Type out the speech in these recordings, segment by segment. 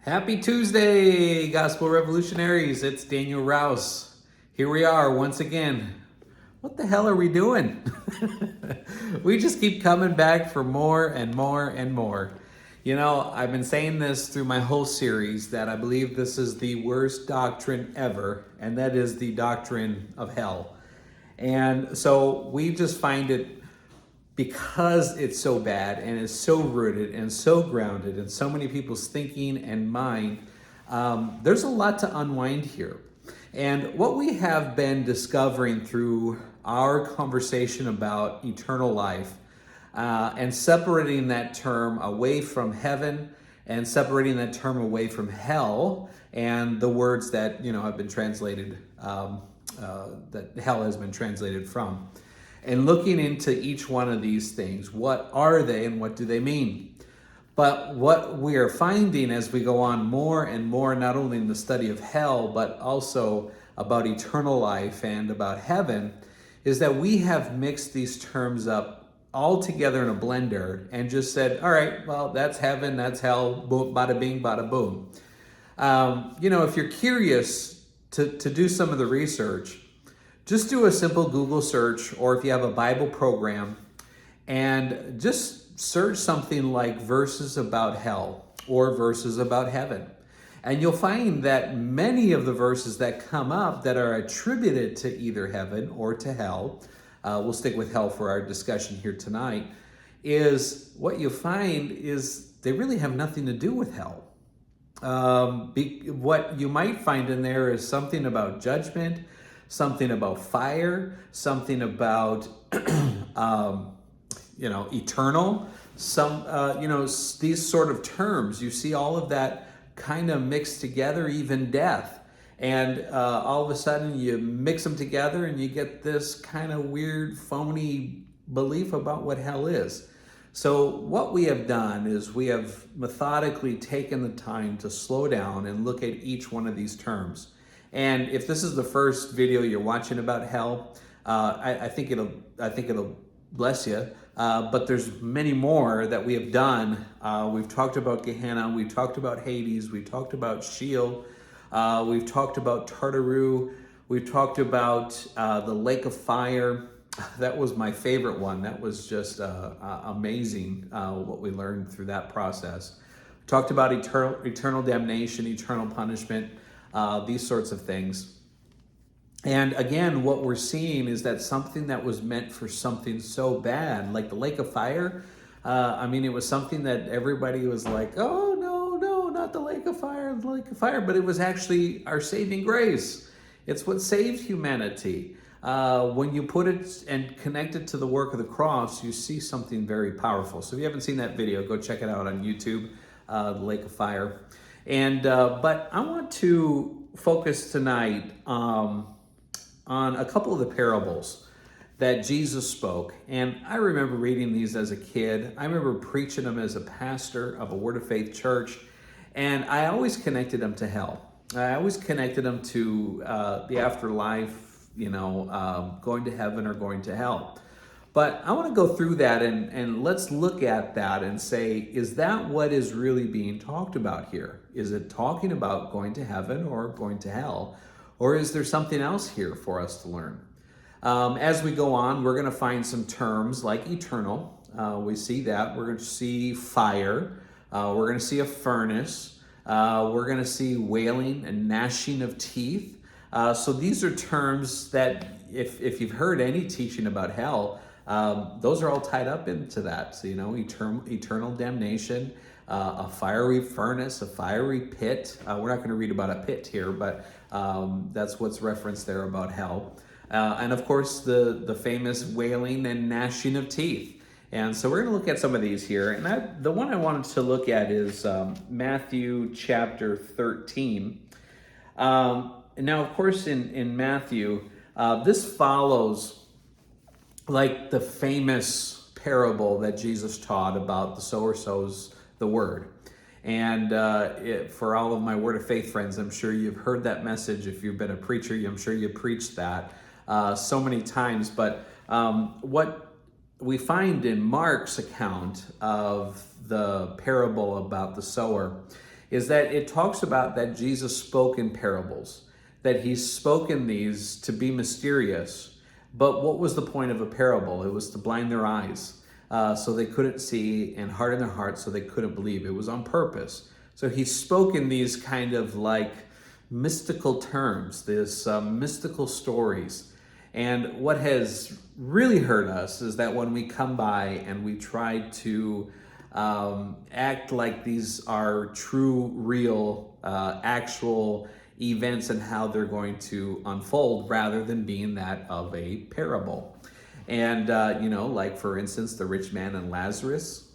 Happy Tuesday, Gospel Revolutionaries. It's Daniel Rouse. Here we are once again. What the hell are we doing? We just keep coming back for more and more and more. You know, I've been saying this through my whole series that I believe this is the worst doctrine ever, and that is the doctrine of hell. And so we just find it, because it's so bad and is so rooted and so grounded in so many people's thinking and mind, there's a lot to unwind here. And what we have been discovering through our conversation about eternal life and separating that term away from heaven and separating that term away from hell and the words that, have been translated, that hell has been translated from. And looking into each one of these things, what are they and what do they mean? But what we are finding as we go on more and more, not only in the study of hell, but also about eternal life and about heaven, is that we have mixed these terms up all together in a blender and just said, all right, well, that's heaven, that's hell, boom, bada bing, bada boom. If you're curious to do some of the research, just do a simple Google search, or if you have a Bible program, and just search something like verses about hell or verses about heaven. And you'll find that many of the verses that come up that are attributed to either heaven or to hell, we'll stick with hell for our discussion here tonight, is what you find is they really have nothing to do with hell. What you might find in there is something about judgment, something about fire, something about, eternal, these sort of terms. You see all of that kind of mixed together, even death. And all of a sudden you mix them together and you get this kind of weird, phony belief about what hell is. So what we have done is we have methodically taken the time to slow down and look at each one of these terms. And if this is the first video you're watching about hell, I think it'll bless you. But there's many more that we have done. We've talked about Gehenna, we've talked about Hades, we've talked about Sheol, we've talked about Tartaru, we've talked about the lake of fire. That was my favorite one. That was just amazing what we learned through that process. Talked about eternal damnation, eternal punishment. These sorts of things. And again, what we're seeing is that something that was meant for something so bad, like the lake of fire, it was something that everybody was like, oh, no, not the lake of fire, but it was actually our saving grace. It's what saved humanity. When you put it and connect it to the work of the cross, you see something very powerful. So if you haven't seen that video, go check it out on YouTube, the lake of fire. And but I want to focus tonight on a couple of the parables that Jesus spoke. And I remember reading these as a kid. I remember preaching them as a pastor of a Word of Faith church. And I always connected them to hell. I always connected them to the afterlife, going to heaven or going to hell. But I want to go through that and let's look at that and say, is that what is really being talked about here? Is it talking about going to heaven or going to hell? Or is there something else here for us to learn? As we go on, we're going to find some terms like eternal. We see that. We're going to see fire. We're going to see a furnace. We're going to see wailing and gnashing of teeth. So these are terms that if you've heard any teaching about hell, those are all tied up into that. So, eternal damnation, a fiery furnace, a fiery pit. We're not going to read about a pit here, but that's what's referenced there about hell. And of course, the famous wailing and gnashing of teeth. And so we're going to look at some of these here. And the one I wanted to look at is Matthew chapter 13. Now, of course, in Matthew, this follows like the famous parable that Jesus taught about the sower sows the word. And for all of my Word of Faith friends, I'm sure you've heard that message. If you've been a preacher, I'm sure you preached that so many times. But what we find in Mark's account of the parable about the sower is that it talks about that Jesus spoke in parables, that he's spoken these to be mysterious. But what was the point of a parable? It was to blind their eyes so they couldn't see, and harden their hearts so they couldn't believe. It was on purpose. So he's spoken these kind of like mystical terms, these mystical stories. And what has really hurt us is that when we come by and we try to act like these are true, real, actual events and how they're going to unfold rather than being that of a parable. And, like for instance, the rich man and Lazarus,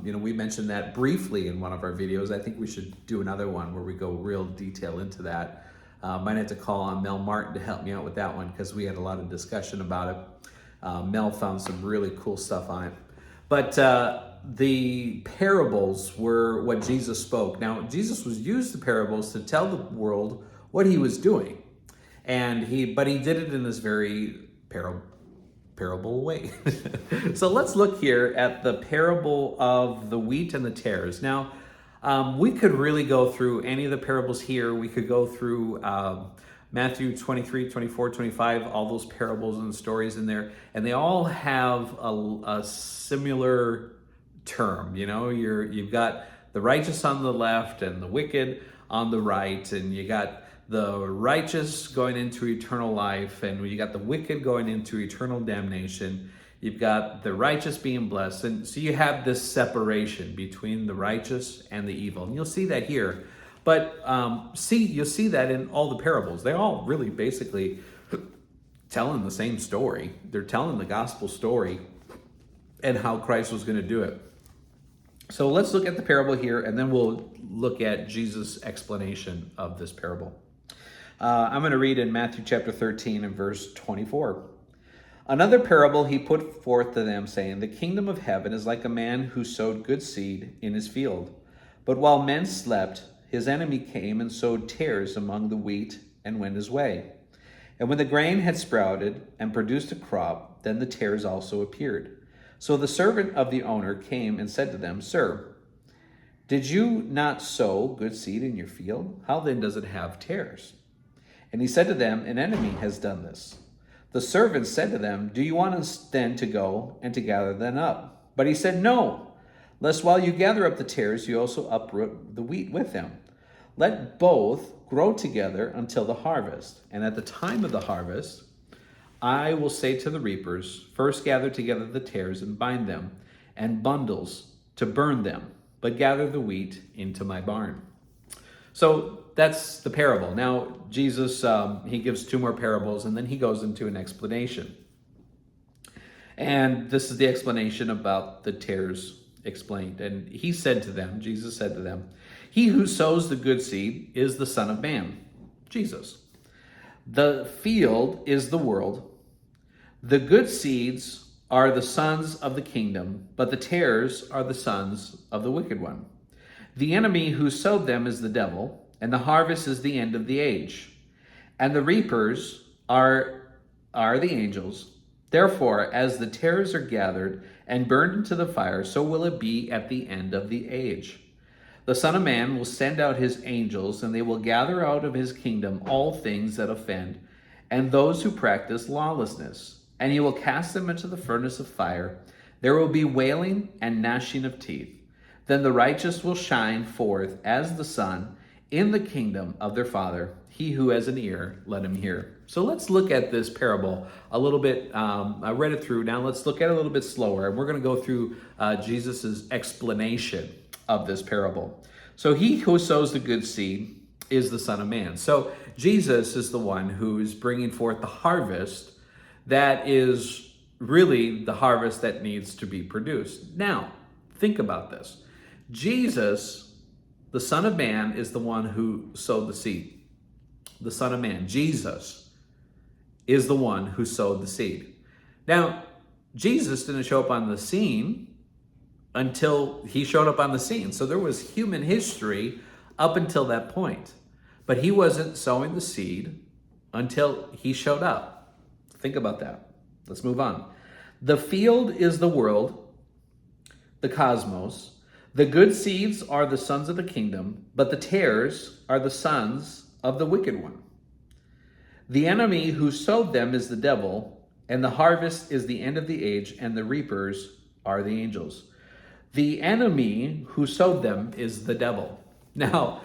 we mentioned that briefly in one of our videos. I think we should do another one where we go real detail into that. Might have to call on Mel Martin to help me out with that one because we had a lot of discussion about it. Mel found some really cool stuff on it. But the parables were what Jesus spoke. Now, Jesus was used the parables to tell the world what he was doing. But he did it in this very parable way. So let's look here at the parable of the wheat and the tares. Now, we could really go through any of the parables here. We could go through Matthew 23, 24, 25, all those parables and stories in there. And they all have a similar term. You've got the righteous on the left and the wicked on the right. And you got the righteous going into eternal life, and you got the wicked going into eternal damnation. You've got the righteous being blessed. And so you have this separation between the righteous and the evil. And you'll see that here. But you'll see that in all the parables. They all really basically telling the same story. They're telling the gospel story and how Christ was going to do it. So let's look at the parable here, and then we'll look at Jesus' explanation of this parable. I'm going to read in Matthew chapter 13 and verse 24. Another parable he put forth to them, saying, the kingdom of heaven is like a man who sowed good seed in his field. But while men slept, his enemy came and sowed tares among the wheat and went his way. And when the grain had sprouted and produced a crop, then the tares also appeared. So the servant of the owner came and said to them, Sir, did you not sow good seed in your field? How then does it have tares? And he said to them, An enemy has done this. The servants said to them, Do you want us then to go and to gather them up? But he said, No, lest while you gather up the tares, you also uproot the wheat with them. Let both grow together until the harvest. And at the time of the harvest, I will say to the reapers, First gather together the tares and bind them, and bundles to burn them, but gather the wheat into my barn. So that's the parable. Now, Jesus, he gives two more parables, and then he goes into an explanation. And this is the explanation about the tares explained. And he said to them, Jesus said to them, He who sows the good seed is the Son of Man, Jesus. The field is the world. The good seeds are the sons of the kingdom, but the tares are the sons of the wicked one. The enemy who sowed them is the devil, and the harvest is the end of the age. And the reapers are the angels. Therefore, as the tares are gathered and burned into the fire, so will it be at the end of the age. The Son of Man will send out his angels, and they will gather out of his kingdom all things that offend, and those who practice lawlessness. And he will cast them into the furnace of fire. There will be wailing and gnashing of teeth. Then the righteous will shine forth as the sun in the kingdom of their Father. He who has an ear, let him hear. So let's look at this parable a little bit. I read it through. Now let's look at it a little bit slower. And we're going to go through Jesus's explanation of this parable. So he who sows the good seed is the Son of Man. So Jesus is the one who is bringing forth the harvest that is really the harvest that needs to be produced. Now, think about this. Jesus, the Son of Man, is the one who sowed the seed. The Son of Man, Jesus, is the one who sowed the seed. Now, Jesus didn't show up on the scene until he showed up on the scene. So there was human history up until that point. But he wasn't sowing the seed until he showed up. Think about that. Let's move on. The field is the world, the cosmos. The good seeds are the sons of the kingdom, but the tares are the sons of the wicked one. The enemy who sowed them is the devil, and the harvest is the end of the age, and the reapers are the angels. The enemy who sowed them is the devil. Now,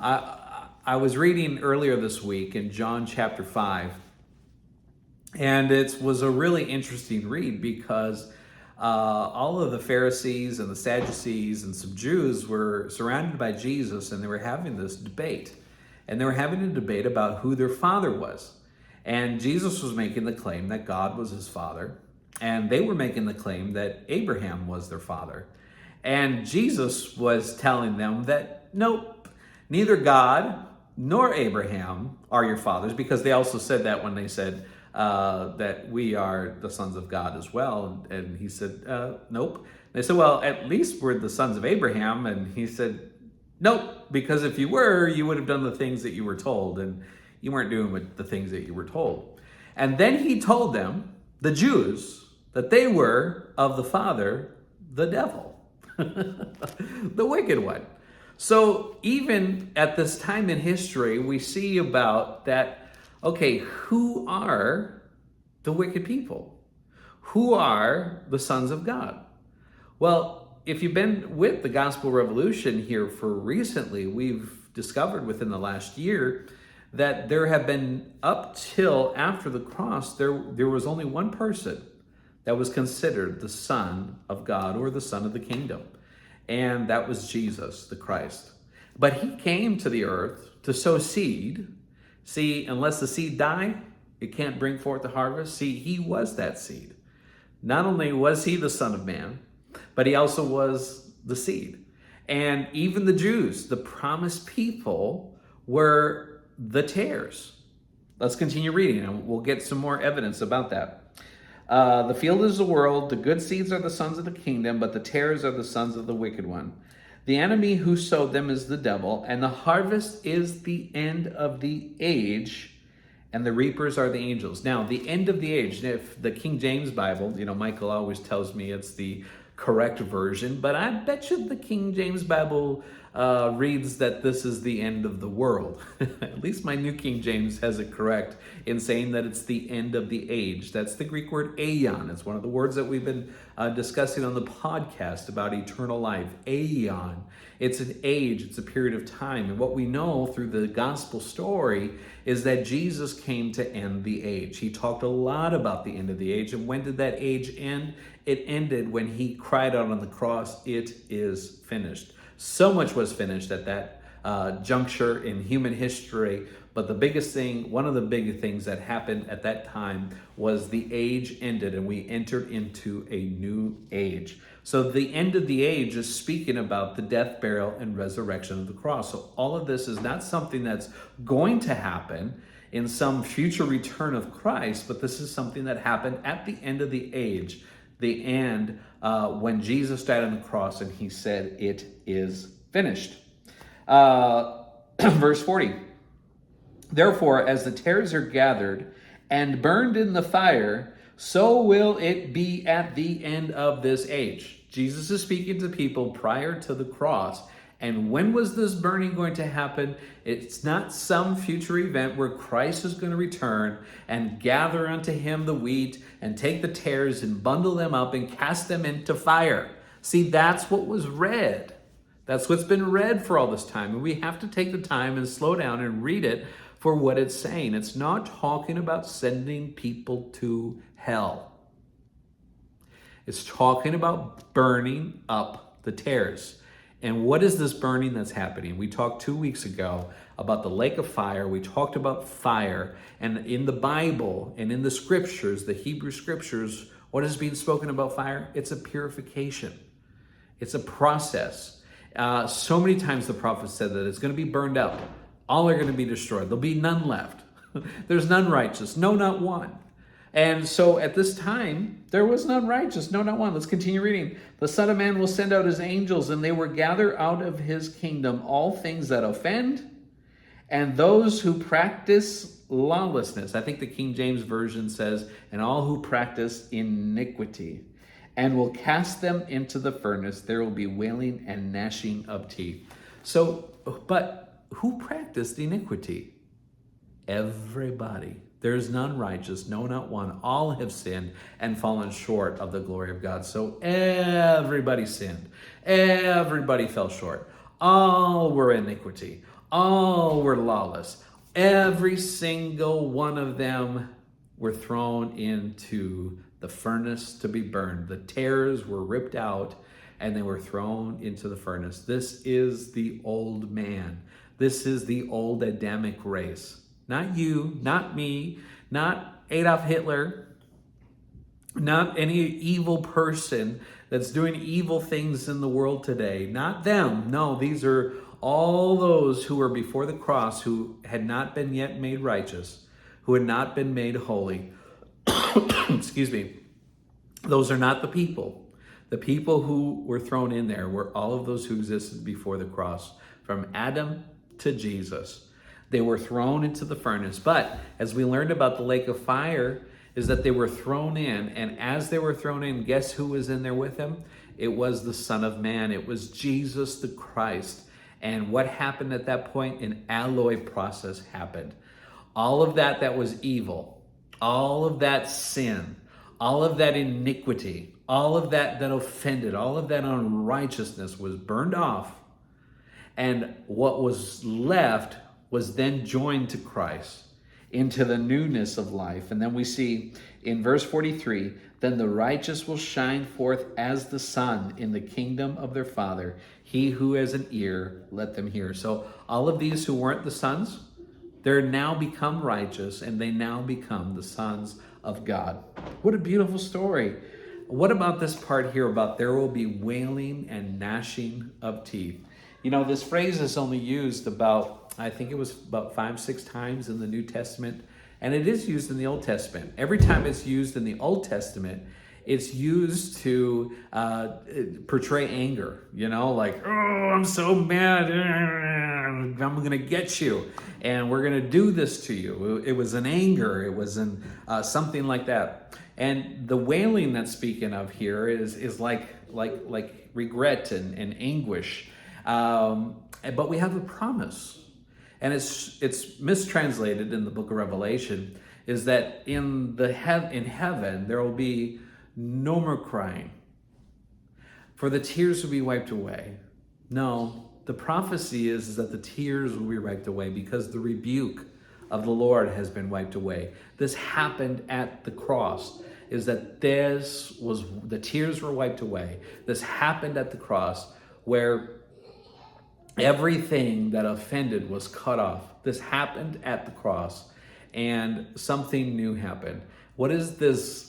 I was reading earlier this week in John chapter 5, and it was a really interesting read because all of the Pharisees and the Sadducees and some Jews were surrounded by Jesus, and they were having this debate. And they were having a debate about who their father was. And Jesus was making the claim that God was his father, and they were making the claim that Abraham was their father. And Jesus was telling them that, nope, neither God nor Abraham are your fathers, because they also said that when they said that we are the sons of God as well. And he said, nope. They said, well, at least we're the sons of Abraham. And he said, nope, because if you were, you would have done the things that you were told, and you weren't doing the things that you were told. And then he told them, the Jews, that they were of the father, the devil. The wicked one. So even at this time in history, we see about that, okay, who are the wicked people? Who are the sons of God? Well, if you've been with the Gospel Revolution here for recently, we've discovered within the last year that there have been, up till after the cross, there was only one person that was considered the Son of God or the Son of the Kingdom. And that was Jesus, the Christ. But he came to the earth to sow seed. See, unless the seed die, it can't bring forth the harvest. See, he was that seed. Not only was he the Son of Man, but he also was the seed. And even the Jews, the promised people, were the tares. Let's continue reading, and we'll get some more evidence about that. The field is the world, the good seeds are the sons of the kingdom, but the tares are the sons of the wicked one. The enemy who sowed them is the devil, and the harvest is the end of the age, and the reapers are the angels. Now, the end of the age, if the King James Bible, Michael always tells me it's the correct version, but I bet you the King James Bible reads that this is the end of the world. At least my New King James has it correct in saying that it's the end of the age. That's the Greek word aeon. It's one of the words that we've been discussing on the podcast about eternal life. Aeon. It's an age, it's a period of time. And what we know through the gospel story is that Jesus came to end the age. He talked a lot about the end of the age. And when did that age end? It ended when he cried out on the cross, "It is finished." So much was finished at that juncture in human history. But the biggest thing, one of the big things that happened at that time was the age ended and we entered into a new age. So the end of the age is speaking about the death, burial, and resurrection of the cross. So all of this is not something that's going to happen in some future return of Christ, but this is something that happened at the end of the age, the end when Jesus died on the cross and he said, "It is finished." Verse 40. Therefore, as the tares are gathered and burned in the fire, so will it be at the end of this age. Jesus is speaking to people prior to the cross. And when was this burning going to happen? It's not some future event where Christ is going to return and gather unto him the wheat and take the tares and bundle them up and cast them into fire. See, that's what was read. That's what's been read for all this time. And we have to take the time and slow down and read it for what it's saying. It's not talking about sending people to hell. It's talking about burning up the tares. And what is this burning that's happening? We talked 2 weeks ago about the lake of fire. We talked about fire. And in the Bible and in the scriptures, the Hebrew scriptures, what is being spoken about fire? It's a purification. It's a process. So many times the prophet said that it's going to be burned up. All are going to be destroyed. There'll be none left. There's none righteous. No, not one. And so at this time, there was none righteous. No, not one. Let's continue reading. The Son of Man will send out his angels, and they will gather out of his kingdom all things that offend and those who practice lawlessness. I think the King James Version says, and all who practice iniquity. and will cast them into the furnace. There will be wailing and gnashing of teeth. So, but who practiced iniquity? Everybody. There is none righteous, no, not one. All have sinned and fallen short of the glory of God. So everybody sinned. Everybody fell short. All were iniquity. All were lawless. Every single one of them were thrown into the furnace to be burned. The tares were ripped out and they were thrown into the furnace. This is the old man. This is the old Adamic race. Not you, not me, not Adolf Hitler, not any evil person that's doing evil things in the world today. Not them. No, these are all those who were before the cross, who had not been yet made righteous, who had not been made holy. Excuse me. Those are not the people. The people who were thrown in there were all of those who existed before the cross, from Adam to Jesus. They were thrown into the furnace. But as we learned about the lake of fire, is that they were thrown in. And as they were thrown in, guess who was in there with them? It was the Son of Man. It was Jesus the Christ. And what happened at that point? An alloy process happened. All of that was evil, all of that sin, all of that iniquity, all of that offended, all of that unrighteousness was burned off. And what was left was then joined to Christ into the newness of life. And then we see in verse 43, then the righteous will shine forth as the sun in the kingdom of their Father. He who has an ear, let them hear. So all of these who weren't the sons, they're now become righteous, and they now become the sons of God. What a beautiful story. What about this part here about there will be wailing and gnashing of teeth? You know, this phrase is only used about, I think it was about 5-6 times in the New Testament, and it is used in the Old Testament. Every time it's used in the Old Testament, it's used to portray anger, you know, like, oh, I'm so mad, I'm going to get you, and we're going to do this to you. It was in anger, it was in something like that. And the wailing that's speaking of here is like regret and anguish. But we have a promise. And it's mistranslated in the book of Revelation, is that in heaven there will be no more crying, for the tears will be wiped away. No, the prophecy is that the tears will be wiped away because the rebuke of the Lord has been wiped away. This happened at the cross, is that the tears were wiped away. This happened at the cross where everything that offended was cut off. This happened at the cross, and something new happened. What is this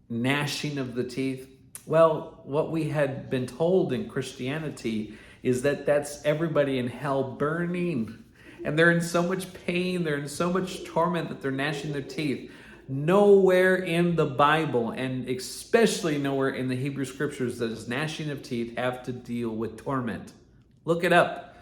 gnashing of the teeth? Well, what we had been told in Christianity is that that's everybody in hell burning, and they're in so much pain, they're in so much torment that they're gnashing their teeth. Nowhere in the Bible, and especially nowhere in the Hebrew Scriptures, does gnashing of teeth have to deal with torment. Look it up.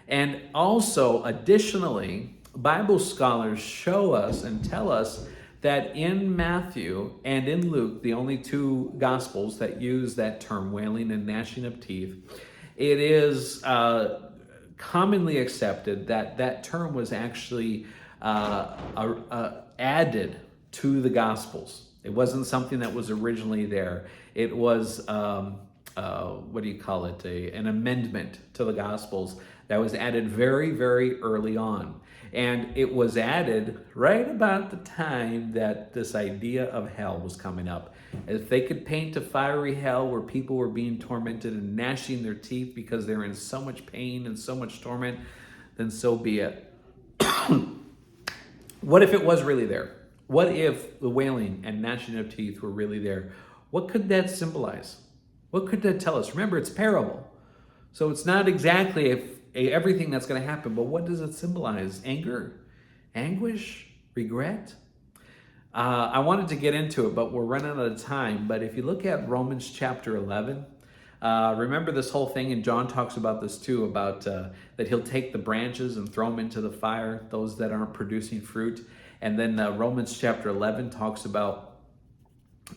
And also, additionally, Bible scholars show us and tell us that in Matthew and in Luke, the only two Gospels that use that term, wailing and gnashing of teeth, it is commonly accepted that that term was actually added to the Gospels. It wasn't something that was originally there. It was an amendment to the Gospels that was added very, very early on. And it was added right about the time that this idea of hell was coming up. If they could paint a fiery hell where people were being tormented and gnashing their teeth because they were in so much pain and so much torment, then so be it. What if it was really there? What if the wailing and gnashing of teeth were really there? What could that symbolize? What could that tell us? Remember, it's parable. So it's not exactly everything that's going to happen, but what does it symbolize? Anger? Anguish? Regret? I wanted to get into it, but we're running out of time. But if you look at Romans chapter 11, remember this whole thing, and John talks about this too, about that he'll take the branches and throw them into the fire, those that aren't producing fruit. And then Romans chapter 11 talks about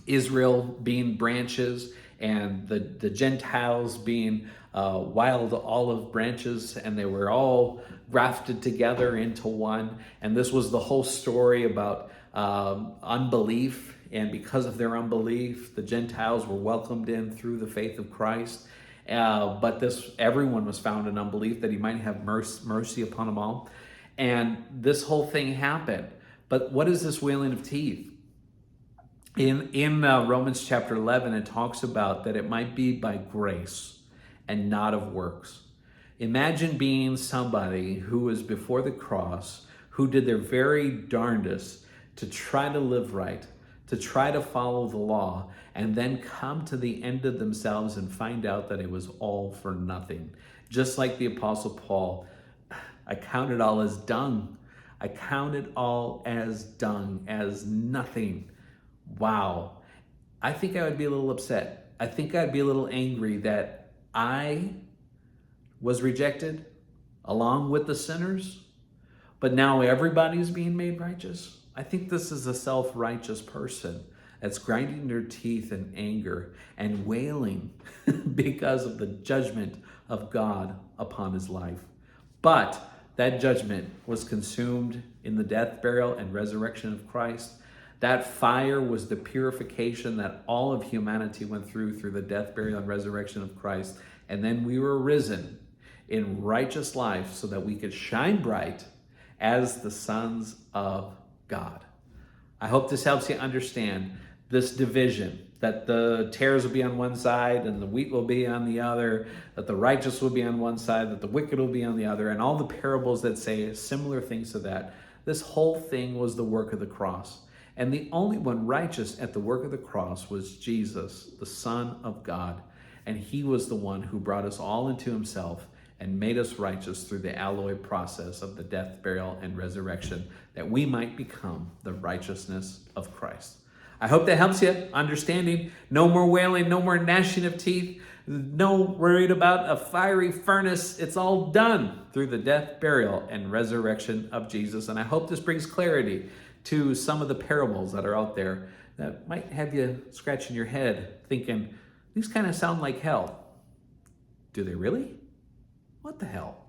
Israel being branches and the Gentiles being wild olive branches, and they were all grafted together into one. And this was the whole story about unbelief. And because of their unbelief, the Gentiles were welcomed in through the faith of Christ. But everyone was found in unbelief, that he might have mercy upon them all. And this whole thing happened. But what is this wailing of teeth? In Romans chapter 11, it talks about that it might be by grace and not of works. Imagine being somebody who was before the cross, who did their very darndest to try to live right, to try to follow the law, and then come to the end of themselves and find out that it was all for nothing. Just like the Apostle Paul, I count it all as dung. I count it all as dung, as nothing. Wow. I think I would be a little upset. I think I'd be a little angry that I was rejected along with the sinners, but now everybody's being made righteous. I think this is a self-righteous person that's grinding their teeth in anger and wailing because of the judgment of God upon his life. But that judgment was consumed in the death, burial, and resurrection of Christ. That fire was the purification that all of humanity went through the death, burial, and resurrection of Christ. And then we were risen in righteous life so that we could shine bright as the sons of God. I hope this helps you understand this division, that the tares will be on one side and the wheat will be on the other, that the righteous will be on one side, that the wicked will be on the other, and all the parables that say similar things to that. This whole thing was the work of the cross. And the only one righteous at the work of the cross was Jesus, the Son of God. And he was the one who brought us all into himself and made us righteous through the alloy process of the death, burial, and resurrection, that we might become the righteousness of Christ. I hope that helps you understanding. No more wailing, no more gnashing of teeth, no worried about a fiery furnace. It's all done through the death, burial, and resurrection of Jesus. And I hope this brings clarity to some of the parables that are out there that might have you scratching your head thinking, these kind of sound like hell. Do they really? What the hell?